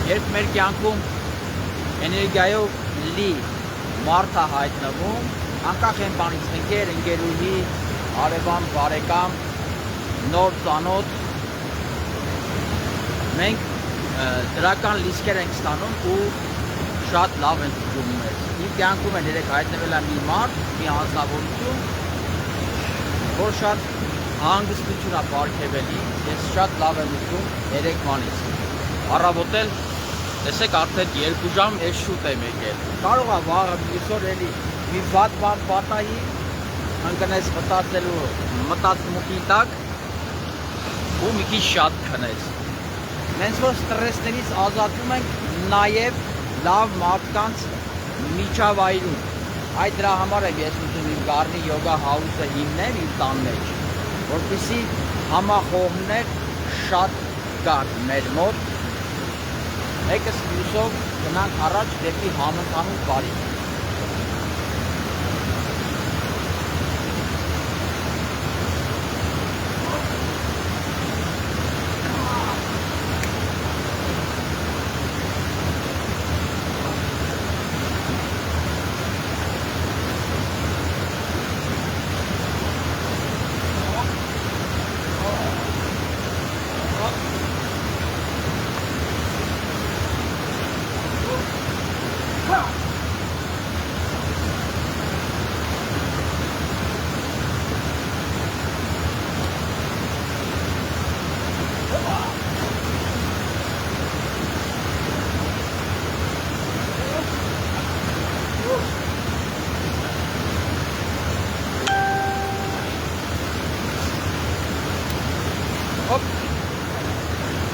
երբ մեր կյանքում էներգիայով լի մարդ է հայտնվում, անկախ այն բանից ընկեր, ընկերուհի, հարևան, բարեկամ, նոր ծանոթ, մենք դրական լիցքեր ենք ստանում ու շատ լավ են զգում մեզ։ Իմ կյանքում էլ երեք հայտնվել է մի մարդ, մի անձնավորություն, որ շատ հանգստություն է պարգևելի, ես շատ լավ եմ զգում երեկվանից։ Առավոտել, տեսեք արդեն 2 ժամ էս շուտ եմ եկել։ Կարող է վաղը մյուսօր էլի մի վատ բան պատահի, ընկնես մտածելու մտածմունքի տակ ու մի քիչ շատ քնես։ Մենք որ ստրեսներից ազատվում ենք նաև լավ մարդկանց միջավայրում։ Այդ դրա համար եմ ես ուզում իմ Garni Yoga House-ը հիմնել իմ տան մեջ, որպեսզի համախոհներ շատ կան մեր մոտ, մեկս մյուսով գնանք առաջ դեպի համընդհանուր բարիք։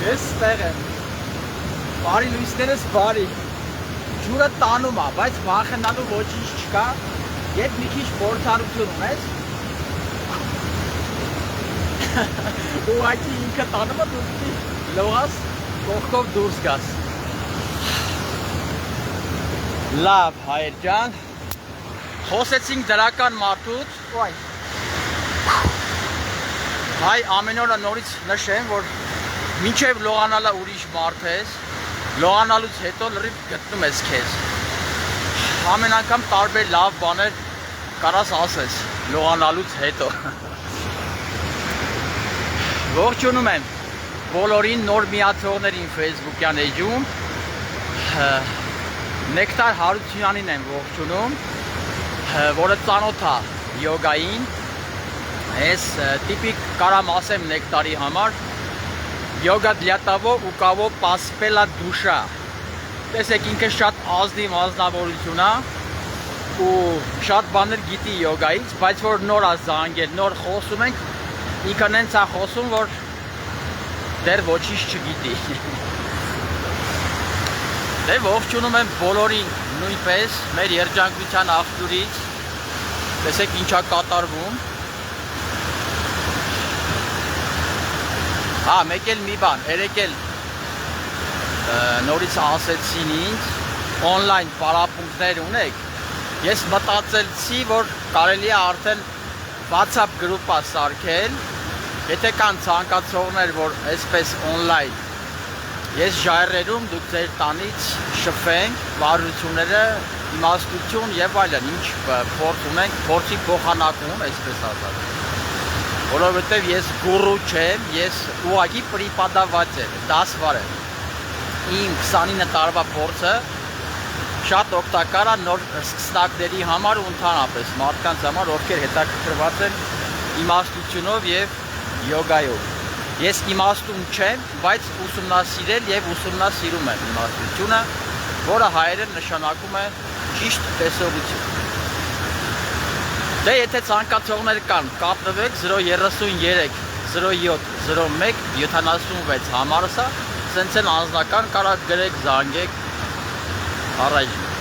Ես ստեղ եմ, բարի լույսներս բարի, ջուրը տանում է, բայց վախենալու ոչինչ չկա, երբ մի քիչ փորձառություն ունես, ուղղակի ինքը տանում է դու լողաս, կողքով դուրս գաս։ Լավ, հայր ջան, խոսեցինք դրական մարդուց, հայ ամեն օրը նորից նշեմ, որ մինչև լողանալը ուրիշ մարդ ես, լողանալուց հետո լրիվ գտնում ես քեզ։ Ամեն անգամ տարբեր լավ բաներ կարաս ասես լողանալուց հետո։ Ողջունում եմ բոլորին նոր միացողներին Facebook-յան էջում։ Նեկտար Հարությունյանին եմ ողջունում, որը ծանոթ է յոգային։ Ես տիպիկ կարամ ասեմ Նեկտարի համար, Yoga для того, у кого поспела душа։ Տեսեք ինքը շատ ազնիվ անձնավորություն է ու շատ բաներ գիտի յոգայից, բայց որ նոր է զանգել, նոր խոսում ենք, ինքը նենց է խոսում, որ դեռ ոչինչ չգիտի։ Դե ողջունում եմ բոլորին նույնպես մեր երջանկության աղբյուրից։ Տեսեք ինչա կատարվում։ Մեկ էլ մի բան, երեկ էլ նորից ասեցին ինձ, օնլայն պարապմունքներ ունեք, ես մտածեցի, որ կարելի է արդեն WhatsApp գրուպա սարքել, եթե կան ցանկացողներ, որ այսպես օնլայն, ես ժայռերում դուք ձեր տանից շփվենք, վարությունները, իմաստություն եւ այլն, ինչ փորձ ունենք, փորձի փոխանակում, այսպես ասած։ Որովհետև ես գուրու չեմ, ես ուղղակի պրիպադավաց եմ, դասվար եմ։ Իմ 29 տարվա փորձը շատ օգտակար է նոր սկսնակների համար ու ընդհանրապես մարդկանց համար, ովքեր հետաքրքրված են իմաստությունով եւ յոգայով։ Ես իմաստուն չեմ, բայց ուսումնասիրել եւ ուսումնասիրում եմ իմաստությունը, որը հայերեն նշանակում է ճիշտ տեսողություն։ Դե եթե ցանկացողներ կան, կապնվեք 033 07 01 76 համարսա, սենց են անձնական կարակ գրեք, զանգեք, առաջ։